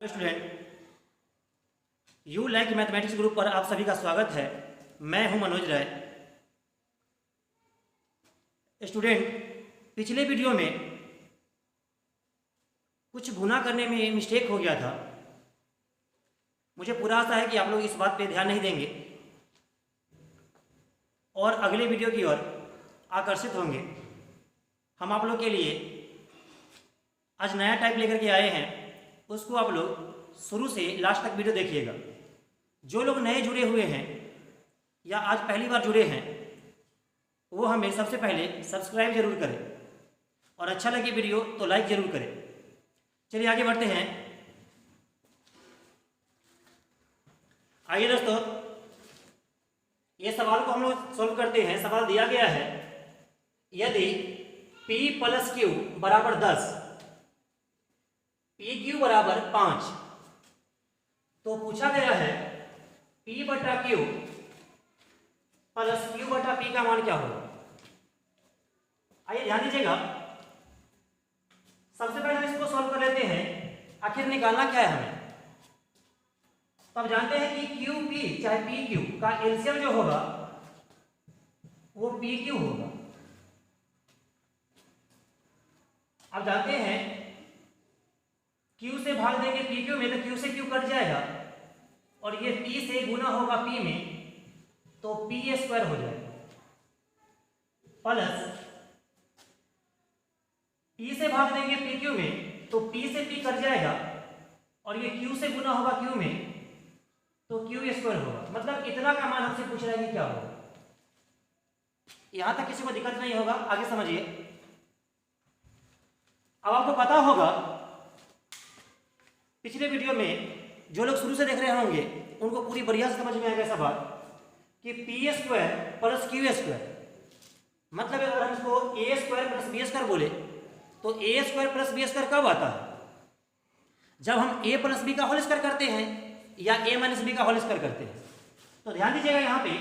Student, you like mathematics group पर आप सभी का स्वागत है। मैं हूं मनोज राय। स्टूडेंट, पिछले वीडियो में कुछ गुना करने में मिस्टेक हो गया था। मुझे पूरा आशा है कि आप लोग इस बात पे ध्यान नहीं देंगे और अगले वीडियो की ओर आकर्षित होंगे। हम आप लोग के लिए आज नया टाइप लेकर के आए हैं, उसको आप लोग शुरू से लास्ट तक वीडियो देखिएगा। जो लोग नए जुड़े हुए हैं या आज पहली बार जुड़े हैं वो हमें सबसे पहले सब्सक्राइब जरूर करें और अच्छा लगे वीडियो तो लाइक जरूर करें। चलिए आगे बढ़ते हैं। आइए दोस्तों, ये सवाल को हम लोग सॉल्व करते हैं। सवाल दिया गया है, यदि p प्लस क्यू बराबर 10, पी क्यू बराबर 5, तो पूछा गया है p बटा क्यू प्लस क्यू बटा p का मान क्या होगा। आइए ध्यान दीजिएगा। सबसे पहले हम इसको सॉल्व कर लेते हैं। आखिर निकालना क्या है हमें। तो हम जानते हैं कि क्यू पी चाहे पी क्यू का एलसीएम जो होगा वो पी क्यू होगा। अब जानते हैं Q से भाग देंगे पी क्यू में तो Q से Q कट जाएगा और ये P से गुना होगा P में तो P स्क्वायर हो जाएगा, प्लस P से भाग देंगे पी क्यू में तो P से P कट जाएगा और ये Q से गुना होगा Q में तो Q स्क्वायर होगा। मतलब इतना का मान हमसे पूछ रहा है कि क्या होगा। यहां तक किसी को दिक्कत नहीं होगा, आगे समझिए। अब आपको पता होगा पिछले वीडियो में जो लोग शुरू से देख रहे होंगे उनको पूरी बढ़िया से समझ में आएगा सवाल कि P square plus Q square, मतलब अगर हम इसको ए स्क्वायर प्लस बी स्क्वायर बोले तो ए स्क्वायर प्लस बी स्क्वायर कब आता है, जब हम ए प्लस बी का होल स्क्वायर करते हैं या ए माइनस बी का होल स्क्वायर करते हैं। तो ध्यान दीजिएगा यहाँ पे,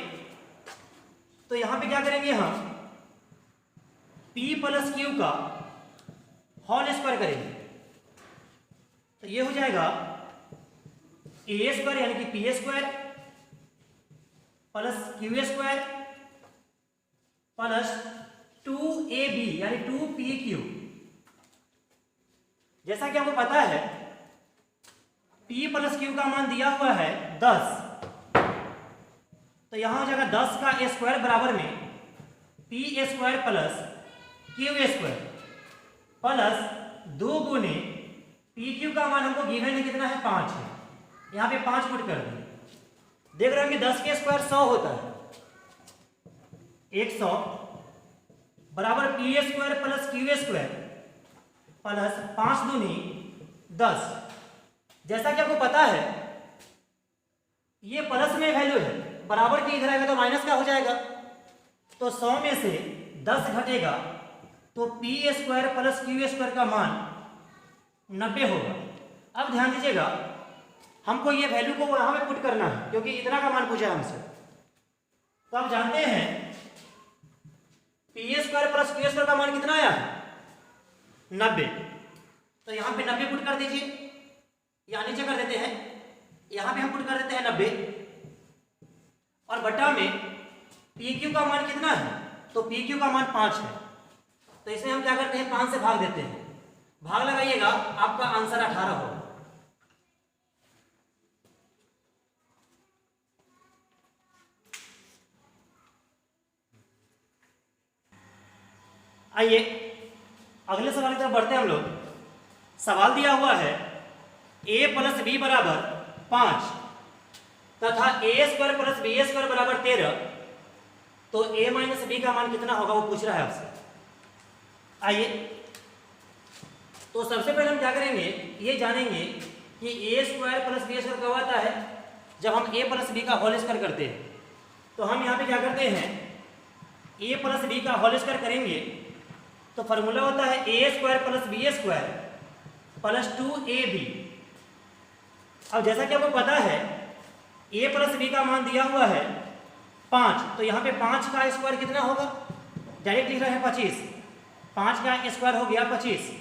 तो यहाँ पे क्या करेंगे हम पी प्लस क्यू का होल स्क्वायर करेंगे तो ये हो जाएगा ए स्क्वायर यानी कि P square plus Q square plus 2ab यानी 2pq। जैसा कि आपको पता है p प्लस q का मान दिया हुआ है 10, तो यहां हो जाएगा 10 का स्क्वायर बराबर में p square plus q square plus 2 गुने पी क्यू का मान हमको गिवन है कितना है 5 है, यहाँ पे 5 पुट कर दें। देख रहे हैं कि 10 के स्क्वायर 100 होता है, 100 बराबर P square plus Q square plus 5 दूनी 10। जैसा कि आपको पता है ये प्लस में वैल्यू है, बराबर की इधर आएगा तो माइनस का हो जाएगा, तो 100 में से 10 घटेगा तो P square plus Q square का मान 90 होगा। अब ध्यान दीजिएगा, हमको ये वैल्यू को वहां पे पुट करना है क्योंकि इतना का मान पूछा हमसे। तो आप जानते हैं P square plus Q square का मान कितना आया है 90, तो यहां पे 90 पुट कर दीजिए, या नीचे कर देते हैं, यहां पे हम पुट कर देते हैं 90 और बटा में पी क्यू का मान कितना है, तो पी क्यू का मान 5 है, तो इसमें हम क्या करते हैं 5 से भाग देते हैं। भाग लगाइएगा, आपका आंसर 18 होगा। आइए अगले सवाल की तरफ बढ़ते हैं हम लोग। सवाल दिया हुआ है a प्लस बी बराबर 5 तथा ए स्क्वायर प्लस बी स्क्वायर बराबर 13, तो a माइनस बी का मान कितना होगा वो पूछ रहा है आपसे। आइए तो सबसे पहले हम क्या करेंगे, ये जानेंगे कि A square plus B square कब आता है, जब हम ए प्लस बी का होल स्क्वायर करते हैं। तो हम यहाँ पे क्या करते हैं ए प्लस बी का होल स्क्वायर करेंगे तो फॉर्मूला होता है A square plus B square plus 2ab। अब जैसा कि आपको पता है ए प्लस बी का मान दिया हुआ है 5, तो यहाँ पे 5 का स्क्वायर कितना होगा, डायरेक्ट लिख रहे हैं 25, 5 का स्क्वायर हो गया 25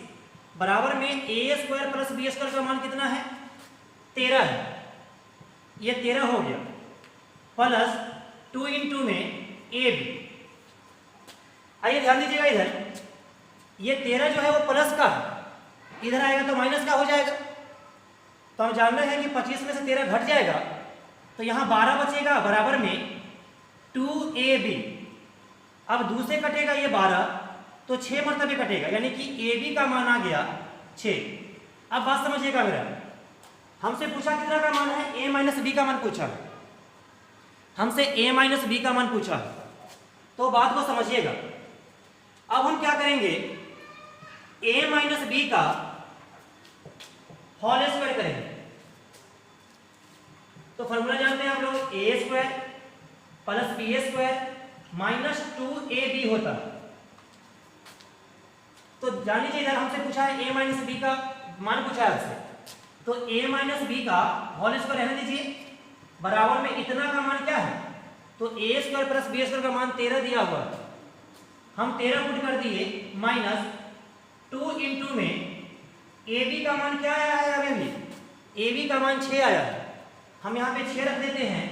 बराबर में ए स्क्वायर प्लस बी स्क्वायर का मान कितना है 13 है, ये 13 हो गया, प्लस 2 इंटू में ए बी। आइए ध्यान दीजिएगा, इधर ये 13 जो है वो प्लस का है, इधर आएगा तो माइनस का हो जाएगा। तो हम जान रहे हैं कि 25 में से 13 घट जाएगा, तो यहाँ 12 बचेगा बराबर में 2ab। अब दूसरे कटेगा ये 12, तो 6 मरतबे कटेगा, यानी कि ab का मान आ गया 6। अब बात समझिएगा मेरा, हमसे पूछा कितना का मान है, a माइनस बी का मान पूछा है, हमसे a माइनस बी का मान पूछा है, तो बात को समझिएगा। अब हम क्या करेंगे, a माइनस बी का होल स्क्वायर करेंगे। तो फॉर्मूला जानते हैं आप लोग, A square plus B square minus 2ab होता है। तो जान लीजिए, इधर हमसे पूछा है a माइनस बी का मान पूछा है आपसे, तो a माइनस बी का होल स्क्वायर रहने दीजिए, बराबर में इतना का मान क्या है, तो a square plus B square का मान 13 दिया हुआ है, हम 13 पुट कर दिए, माइनस 2 इंटू में ab का मान क्या आया है, अभी भी ab का मान 6 आया है, हम यहाँ पे 6 रख देते हैं।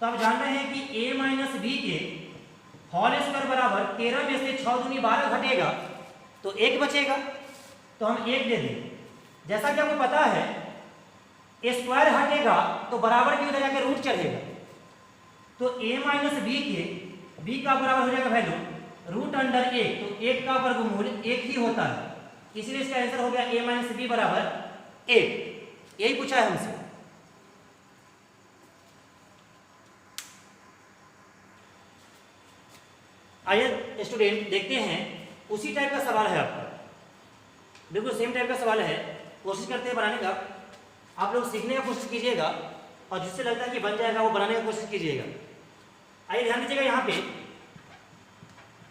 तो आप जान रहे हैं कि a माइनस बी के होल स्क्वायर बराबर 13 में से 6 दूनी 12 घटेगा तो 1 बचेगा, तो हम 1 दे दें। जैसा कि आपको पता है स्क्वायर हटेगा तो बराबर की उधर जाकर रूट चढ़ेगा, तो a माइनस बी के b का बराबर हो जाएगा वैल्यू रूट अंडर 1, तो 1 का वर्गमूल 1 ही होता है, इसलिए इसका आंसर हो गया a माइनस बी बराबर 1। यही पूछा है हमसे। आइए स्टूडेंट देखते हैं, उसी टाइप का सवाल है आपका, बिल्कुल सेम टाइप का सवाल है, कोशिश करते हैं बनाने का। आप लोग सीखने का कोशिश कीजिएगा और जिससे लगता है कि बन जाएगा वो बनाने का कोशिश कीजिएगा। आइए ध्यान दीजिएगा यहाँ पे,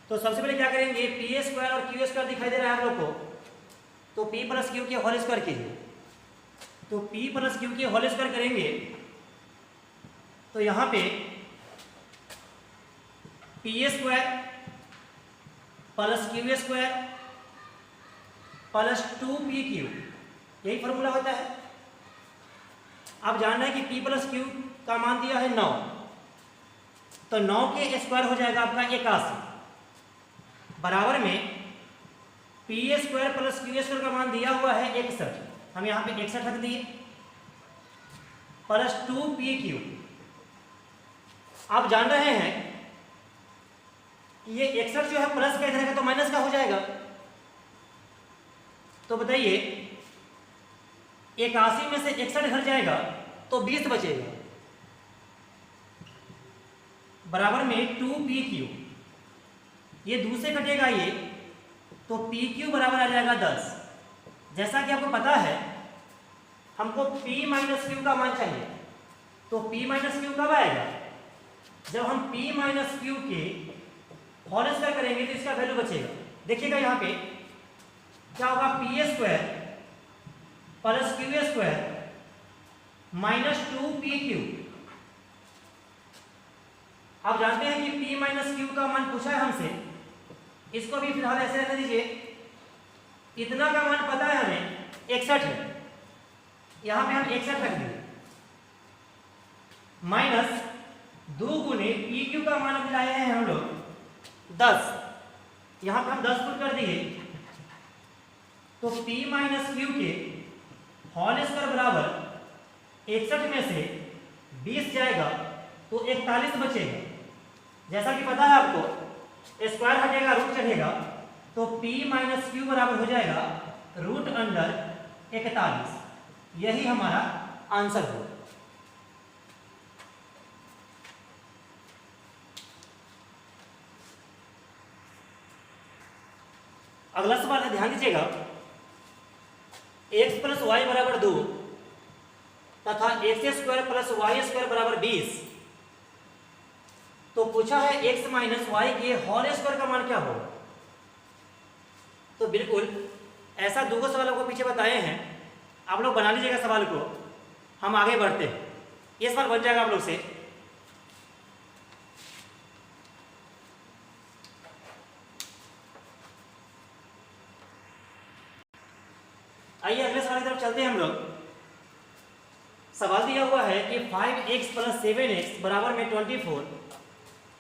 तो सबसे पहले क्या करेंगे, पी स्क्वायर और क्यू स्क्वायर दिखाई दे रहा है आप लोग को, तो पी प्लस क्यू के होल स्क्वायर कीजिए। तो पी प्लस क्यू के होल स्क्वायर करेंगे तो यहाँ पे P square plus Q square plus 2pq, यही फॉर्मूला होता है। आप जान रहे हैं कि p प्लस क्यू का मान दिया है 9, तो 9 के स्क्वायर हो जाएगा आपका 81, बराबर में P square plus Q square का मान दिया हुआ है 61, हम यहाँ पे 61 रख दिए, प्लस 2pq। आप जान रहे हैं ये 61 जो है प्लस का इधर का तो माइनस का हो जाएगा, तो बताइए 81 में से 61 घट जाएगा तो 20 बचेगा, बराबर में 2pq। ये दूसरे कटेगा ये, तो pq बराबर आ जाएगा 10। जैसा कि आपको पता है हमको p माइनस क्यू का मान चाहिए, तो p माइनस क्यू कब आएगा, जब हम p माइनस क्यू के होल स्क्वायर करेंगे तो इसका वैल्यू बचेगा। देखिएगा यहाँ पे क्या होगा, P square plus Q square minus 2pq। आप जानते हैं कि p माइनस क्यू का मान पूछा है हमसे, इसको भी फिलहाल ऐसे रहने दीजिए, इतना का मान पता है हमें 61 है, यहाँ पे हम 61 रख दिए, माइनस 2 गुने pq का मान लाए हैं हम लोग 10, यहाँ पे हम 10 पुट कर दिए, तो p माइनस क्यू के होल स्क्वायर बराबर 61 में से 20 जाएगा तो 41 बचेगा। जैसा कि पता है आपको स्क्वायर हटेगा रूट चढ़ेगा, तो p माइनस क्यू बराबर हो जाएगा रूट अंडर 41, यही हमारा आंसर होगा। अगला सवाल है, ध्यान दीजिएगा, x प्लस वाई बराबर 2 तथा X square plus Y square बराबर 20, तो पूछा है x माइनस वाई के होल स्क्वायर का मान क्या होगा। तो बिल्कुल ऐसा दो सवालों को पीछे बताए हैं, आप लोग बना लीजिएगा सवाल को, हम आगे बढ़ते हैं, ये सवाल बन जाएगा आप लोग से। आइए अगले सवाल की तरफ चलते हैं हम लोग। सवाल दिया हुआ है कि 5x प्लस 7x बराबर में 24,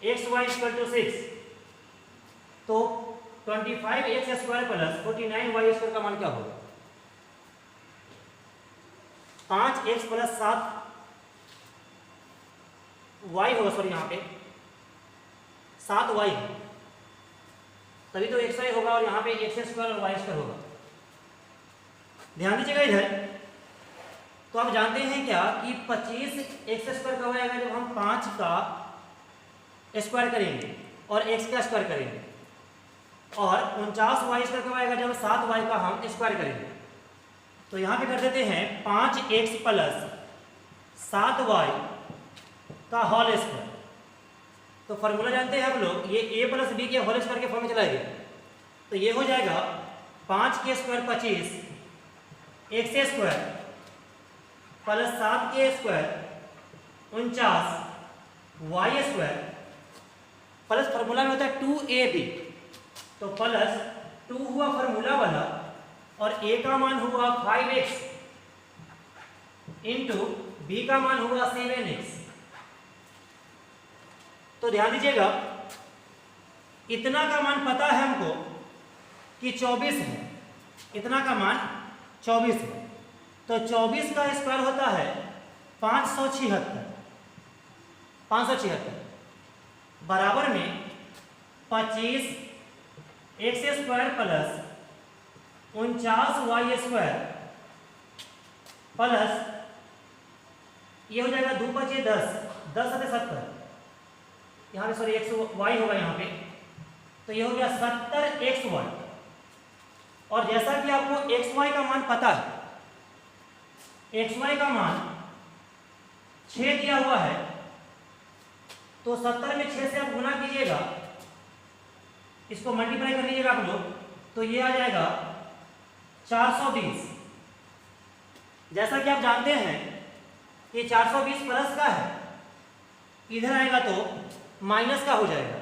एक्स वाई इक्वल टू 6, तो 25x square plus 49y square का मान क्या होगा? 5x प्लस 7y होगा, सॉरी यहाँ पे 7y है, तभी तो xy होगा, और यहाँ पे x स्क्वायर और y स्क्वायर होगा। ध्यान दीजिएगा इधर। तो आप जानते हैं क्या कि 25x स्क्वायर कब आएगा? जब हम 5 का स्क्वायर करेंगे और x का स्क्वायर करेंगे, और 49y स्क्वायर कब आएगा? जब 7y का हम स्क्वायर करेंगे। तो यहाँ पे कर देते हैं 5x प्लस 7y का होल स्क्वायर। तो फॉर्मूला जानते हैं हम लोग, ये a प्लस बी के होल स्क्वायर के फॉर्म में चला गया। तो ये हो जाएगा 5 के स्क्वायर 25 x स्क्वायर प्लस 7 के square 49 y square plus formula में होता है 2ab, तो प्लस 2 हुआ फॉर्मूला वाला और a का मान हुआ 5x इंटू b का मान हुआ 7x। तो ध्यान दीजिएगा, इतना का मान पता है हमको कि 24 है, इतना का मान 24 है। तो 24 का स्क्वायर होता है 576 बराबर में 25 x square plus 49y square plus ये हो जाएगा 2 × 10, 10 × 70, यहाँ पे सॉरी x y होगा यहाँ पे, तो ये हो गया 70xy। और जैसा कि आपको xy का मान पता है, xy का मान 6 दिया हुआ है, तो 70 में 6 से आप गुना कीजिएगा, इसको मल्टीप्लाई कर लीजिएगा आप लोग, तो ये आ जाएगा 420। जैसा कि आप जानते हैं कि 420 प्लस का है, इधर आएगा तो माइनस का हो जाएगा।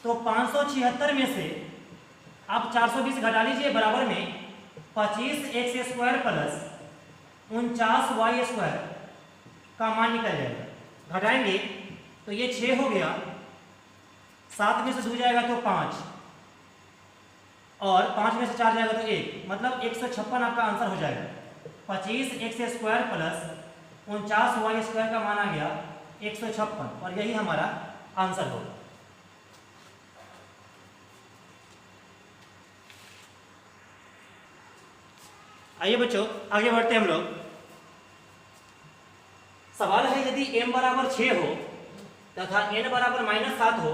तो 576 में से आप 420 घटा लीजिए, बराबर में 25x square plus 49y square का मान निकल जाएगा। घटाएंगे तो ये 6 हो गया, 7 में से 2 जाएगा तो 5, और 5 में से 4 जाएगा तो 1, मतलब 156 आपका आंसर हो जाएगा। 25x square plus 49y square का मान आ गया 156, और यही हमारा आंसर होगा। आइए बच्चों आगे बढ़ते हैं हम लोग। सवाल है, यदि m बराबर 6 हो तथा n बराबर -7 हो,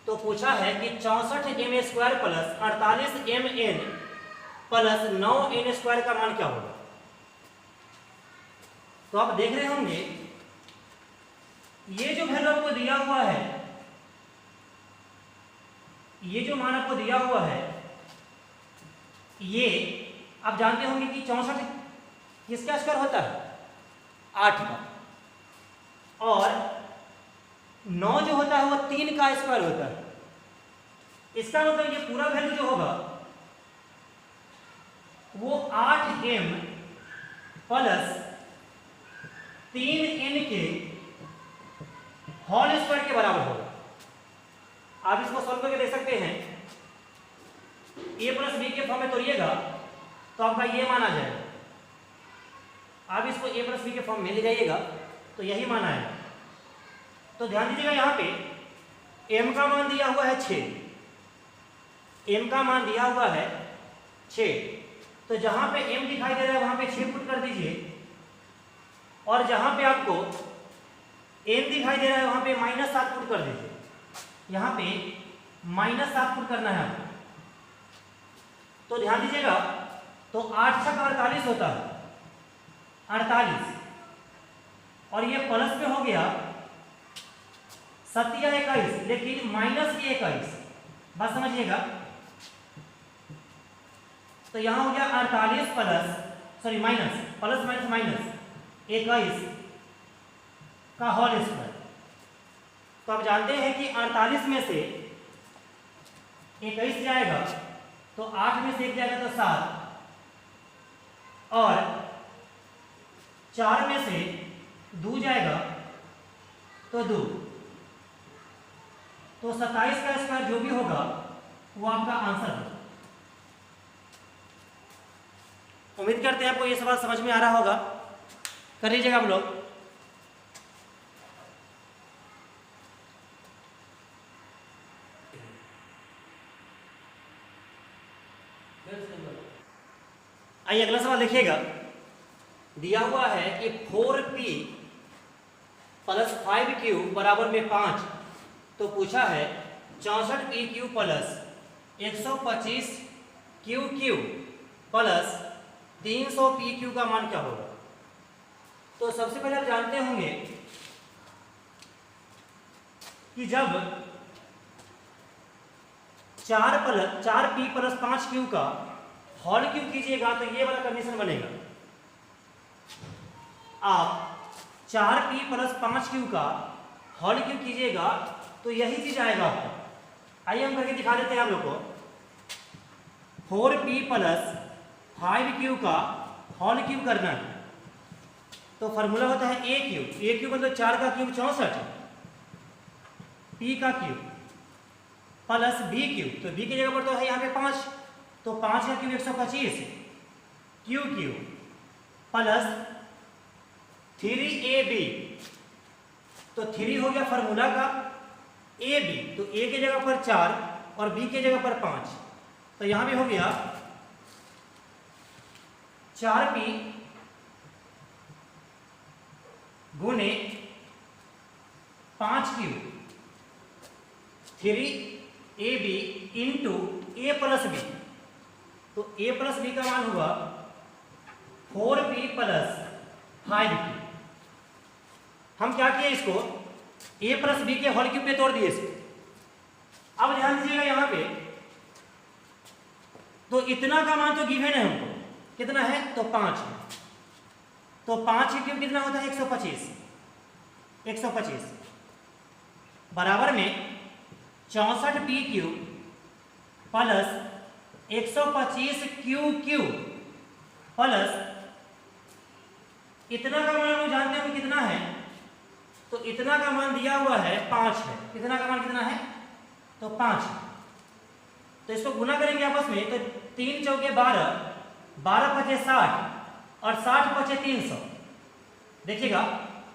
तो पूछा है कि 64m square plus 48mn plus 9n square का मान क्या होगा। तो आप देख रहे होंगे, ये जो वैल्यू आपको दिया हुआ है, ये जो मान आपको दिया हुआ है, ये आप जानते होंगे कि 64 किसका स्क्वायर होता है? 8 का, और 9 जो होता है वो 3 का स्क्वायर होता है। इसका मतलब ये पूरा वैल्यू जो होगा वो 8m प्लस 3n के होल स्क्वायर के बराबर होगा। आप इसको सॉल्व करके देख सकते हैं, a प्लस बी के फॉर्म में तोड़िएगा तो आपका ये मान आ जाएगा। आप इसको a प्लस बी के फॉर्म में ले जाइएगा तो यही मान आएगा। तो ध्यान दीजिएगा, यहाँ पे m का मान दिया हुआ है 6, m का मान दिया हुआ है 6, तो जहां पे m दिखाई दे रहा है वहां पे 6 पुट कर दीजिए, और जहां पे आपको n दिखाई दे रहा है वहां पे -7 पुट कर दीजिए। यहाँ पे -7 पुट करना है आपको। तो ध्यान दीजिएगा, तो 8 × 48 होता है 48, और ये प्लस में हो गया 7 या 21, लेकिन माइनस के 21, बात समझिएगा। तो यहां हो गया 48 plus sorry minus, plus minus minus 21 का होल स्क्वायर। तो आप जानते हैं कि 48 में से 21 जाएगा तो 8 में से 1 जाएगा तो 7, और 4 में से 2 जाएगा तो 2, तो 27 का स्क्वायर जो भी होगा वो आपका आंसर होगा। उम्मीद करते हैं आपको ये सवाल समझ में आ रहा होगा। कर लीजिएगा आप लोग। आइए अगला सवाल देखिएगा। दिया हुआ है कि 4p प्लस 5q बराबर में 5, तो पूछा है 64pq plus 125qq plus 300pq का मान क्या होगा। तो सबसे पहले आप जानते होंगे कि जब 4p प्लस 5q का होल क्यूब कीजिएगा तो ये वाला कंडीशन बनेगा। आप 4p प्लस 5q का होल क्यूब कीजिएगा तो यही चीज आएगा आपको। आइए हम करके दिखा देते हैं आप लोग को। 4p प्लस 5q का होल क्यूब करना है तो फॉर्मूला होता है a क्यूब मतलब 4 का क्यूब 64, p का क्यूब प्लस b क्यूब, तो b की जगह पर तो है यहाँ पे 5, तो 5 का cube 125, q cube plus 3ab, तो 3 हो गया फॉर्मूला का ab, तो a की जगह पर 4 और b की जगह पर 5, तो यहां भी हो गया 4p गुने 5q 3ab into a plus b, तो a प्लस b का मान हुआ 4p प्लस 5q। हम क्या किए इसको a प्लस b के होल क्यूब पे तोड़ दिए इसको। अब ध्यान दीजिएगा यहाँ पे, तो इतना का मान तो गिवन है हमको, कितना है तो 5 है, तो 5 क्यूब कितना होता है 125 बराबर में 64p cube plus 125q cube plus इतना का मान हम जानते हैं कितना है, तो इतना का मान दिया हुआ है 5 है। इतना का मान कितना है तो 5 है, तो इसको गुना करेंगे आपस में तो 3 चौके 12, 12 पचे 60 और 60 पचे 300। देखिएगा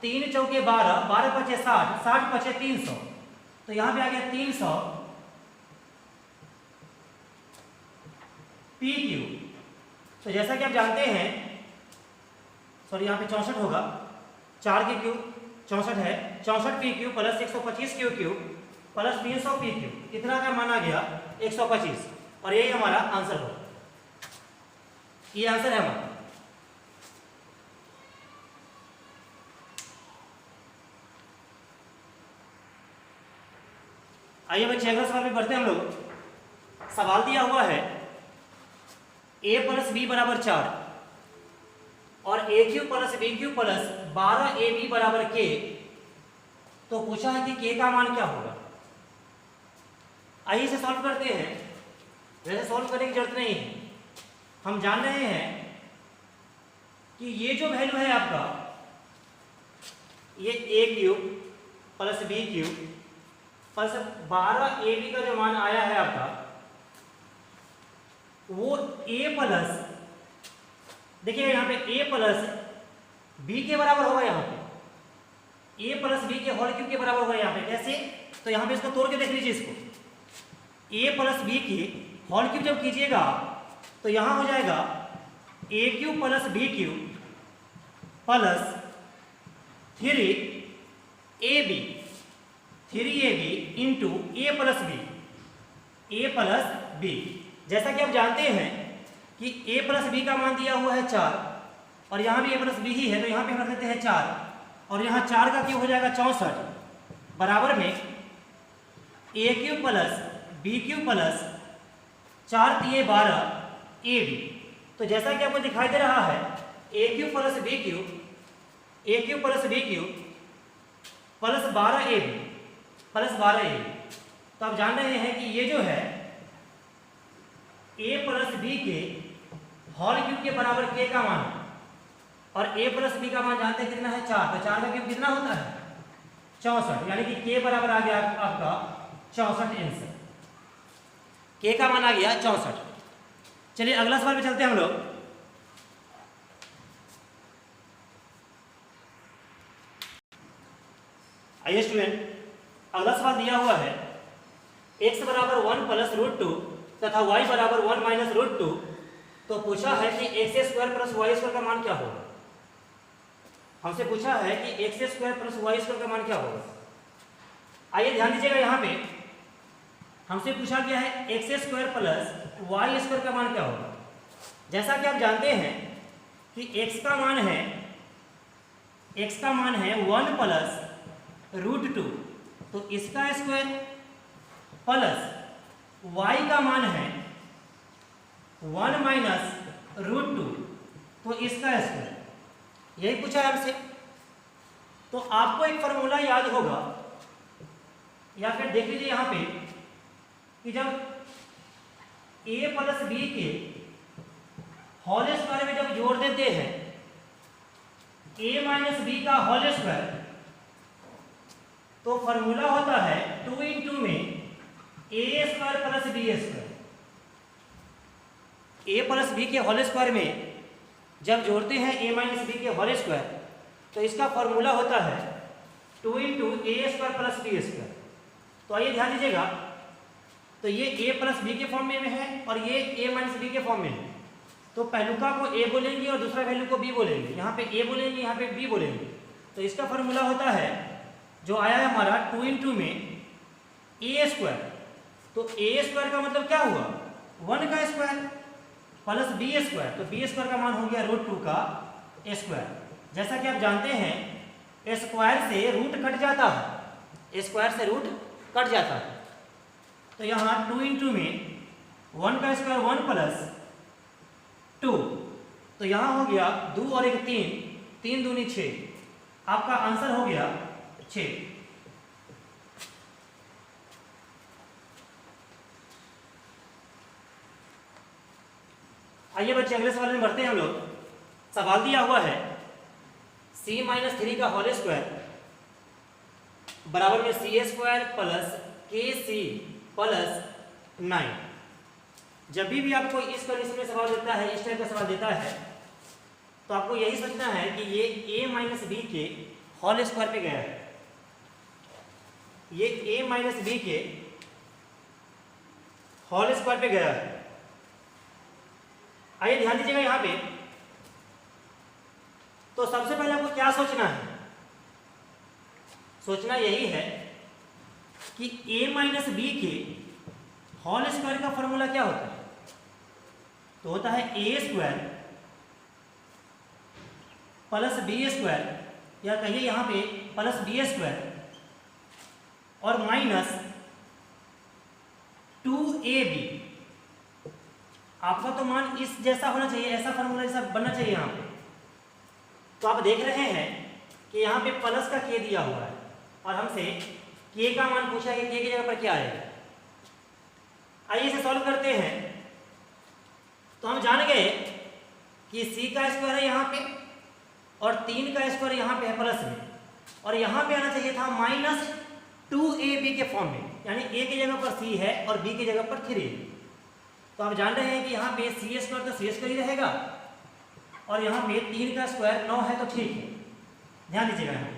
3 चौके 12, 12 पचे 60, 60 पचे 300, तो यहां पे आ गया 300 p क्यूब। तो जैसा कि आप जानते हैं, सॉरी यहाँ पे 64 होगा, 4 के क्यूब 64 है, 64p cube plus 125q cube plus 300p cube, इतना का मान आ गया 125, और यही हमारा आंसर होगा। ये आंसर है हमारा। आइए बच्चे अगला सवाल में बढ़ते हैं हम लोग। सवाल दिया हुआ है a प्लस बी बराबर 4 और a cube plus B cube plus 12ab बराबर k, तो पूछा है कि k का मान क्या होगा। आइए इसे सॉल्व करते हैं। वैसे सॉल्व करने की जरूरत नहीं है, हम जान रहे हैं कि ये जो वैल्यू है आपका, ये a cube plus B cube plus 12ab का जो मान आया है आपका, वो a प्लस, देखिए यहाँ पे a प्लस b के बराबर होगा। यहाँ पे a प्लस b के होल क्यूब के बराबर होगा। यहाँ पे कैसे, तो यहाँ पे इसको तोड़ के देख लीजिए। इसको a प्लस b की होल क्यूब जब कीजिएगा तो यहाँ हो जाएगा a cube plus b cube plus 3ab into a plus b। जैसा कि आप जानते हैं कि a प्लस बी का मान दिया हुआ है 4 और यहाँ भी a प्लस बी ही है, तो यहाँ पे हम रख देते हैं 4 और यहाँ 4 का क्यूब हो जाएगा 64 बराबर में a cube plus B cube plus 4 तिये 12ab। तो जैसा कि आपको दिखाई दे रहा है a cube plus B cube plus 12ab, तो आप जान रहे हैं कि ये जो है a प्लस बी के होल क्यूब के बराबर k का मान है, और a प्लस बी का मान जानते हैं कितना है 4, तो 4 का क्यूब कितना होता है 64, यानी कि k बराबर आ गया आपका 64 आंसर। k का मान आ गया 64। चलिए अगला सवाल पे चलते हैं हम लोग। आइए स्टूडेंट, अगला सवाल दिया हुआ है x बराबर 1 प्लस रूट 2 तथा y बराबर 1 माइनस रूट 2। तो पूछा है कि X square plus Y square का मान क्या होगा। हमसे पूछा है कि X square plus Y square का मान क्या होगा। आइए ध्यान दीजिएगा, यहाँ पे हमसे पूछा गया है X square plus Y square का मान क्या होगा। जैसा कि आप जानते हैं कि x का मान है 1 प्लस रूट 2, तो इसका स्क्वायर प्लस y का मान है 1 माइनस रूट 2, तो इसका स्क्वायर, यही पूछा है हमसे। तो आपको एक फॉर्मूला याद होगा, या फिर देख लीजिए यहाँ पे कि जब a प्लस बी के होल स्क्वायर में जब जोड़ देते हैं a माइनस बी का होल स्क्वायर, तो फॉर्मूला होता है 2 × में a square plus B square. a plus B के होल स्क्वायर में जब जोड़ते हैं a माइनस बी के होल स्क्वायर, तो इसका फॉर्मूला होता है 2 × a square plus B square. तो आइए ध्यान दीजिएगा, तो ये a प्लस बी के फॉर्म में है और ये a माइनस बी के फॉर्म में है। तो पहलुका को a बोलेंगे और दूसरा वैल्यू को b बोलेंगे, यहाँ पे a बोलेंगे, यहाँ पे b बोलेंगे। तो इसका फॉर्मूला होता है जो आया है हमारा 2 × में a स्क्वायर। तो a स्क्वायर का मतलब क्या हुआ 1 का स्क्वायर प्लस बी स्क्वायर, तो बी स्क्वायर का मान हो गया रूट 2 का स्क्वायर। जैसा कि आप जानते हैं स्क्वायर से रूट कट जाता है, स्क्वायर से रूट कट जाता है। तो यहाँ 2 × में 1 का स्क्वायर 1 प्लस 2, तो यहाँ हो गया 2 और 1 3, 3 दूनी 6, आपका आंसर हो गया 6। आइए बच्चे अगले सवाल में बढ़ते हैं हम लोग। सवाल दिया हुआ है c माइनस 3 का होल स्क्वायर बराबर में सी स्क्वायर प्लस के सी प्लस 9। जब भी आपको इस कंडीशन में सवाल देता है, इस टाइप का सवाल देता है, तो आपको यही सोचना है कि ये a माइनस बी के होल स्क्वायर पे गया है, ये a माइनस बी के होल स्क्वायर पे गया है। आइए ध्यान दीजिएगा यहाँ पे, तो सबसे पहले आपको क्या सोचना है, सोचना यही है कि a माइनस बी के होल स्क्वायर का फॉर्मूला क्या होता है। तो होता है a square plus B square, या कहिए यहाँ पे प्लस बी स्क्वायर और माइनस 2ab। आपका तो मान इस जैसा होना चाहिए, ऐसा फॉर्मूला जैसा बनना चाहिए यहाँ पे। तो आप देख रहे हैं कि यहाँ पे प्लस का k दिया हुआ है और हमसे k का मान पूछा है कि k की जगह पर क्या आएगा। आइए इसे सॉल्व करते हैं। तो हम जान गए कि c का स्क्वायर है यहाँ पे और 3 का स्क्वायर यहाँ पे है प्लस में, और यहाँ पे आना चाहिए था माइनस 2ab के फॉर्म में, यानी a की जगह पर c है और b की जगह पर 3 है। तो आप जान रहे हैं कि यहाँ पे सी स्क्वायर तो सी स्क्वायर ही रहेगा और यहाँ पे 3 का स्क्वायर 9 है, तो ठीक है, ध्यान दीजिएगा यहाँ पे।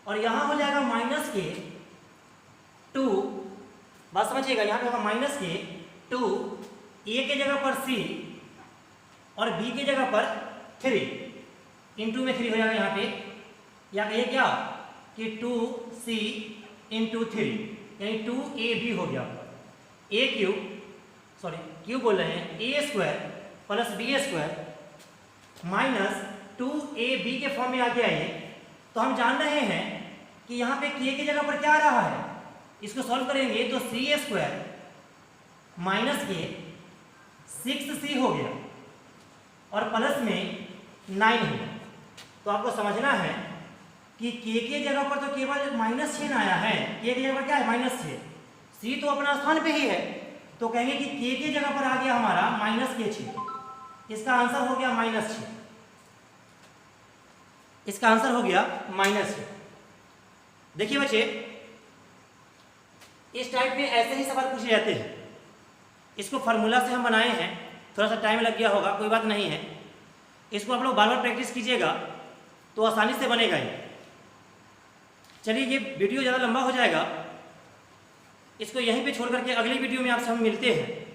और यहाँ हो जाएगा माइनस के 2, बात समझिएगा, यहाँ पे होगा माइनस के 2, ए के जगह पर सी और बी की जगह पर 3, इंटू में 3 हो जाएगा यहाँ पे, या कहिए क्या कि 2c इंटू 3, यानी 2ab हो गया। ए क्यूब, सॉरी क्यूब बोल रहे हैं, A square plus B square minus 2ab के फॉर्म में आ गया ये। तो हम जान रहे हैं कि यहाँ पे k की जगह पर क्या आ रहा है, इसको सॉल्व करेंगे तो सी स्क्वायर माइनस के 6c हो गया और प्लस में 9 हो गया। तो आपको समझना है कि k की जगह पर तो केवल -6 आया है, k की जगह पर क्या है -6, c तो अपना स्थान पे ही है, तो कहेंगे कि k की जगह पर आ गया हमारा -6, इसका आंसर हो गया -6। इसका आंसर हो गया -2। देखिए बच्चे, इस टाइप में ऐसे ही सवाल पूछे जाते हैं। इसको फार्मूला से हम बनाए हैं, थोड़ा सा टाइम लग गया होगा, कोई बात नहीं है। इसको आप लोग बार बार प्रैक्टिस कीजिएगा तो आसानी से बनेगा ये। चलिए, ये वीडियो ज़्यादा लंबा हो जाएगा, इसको यहीं पे छोड़ करके अगली वीडियो में आपसे हम मिलते हैं।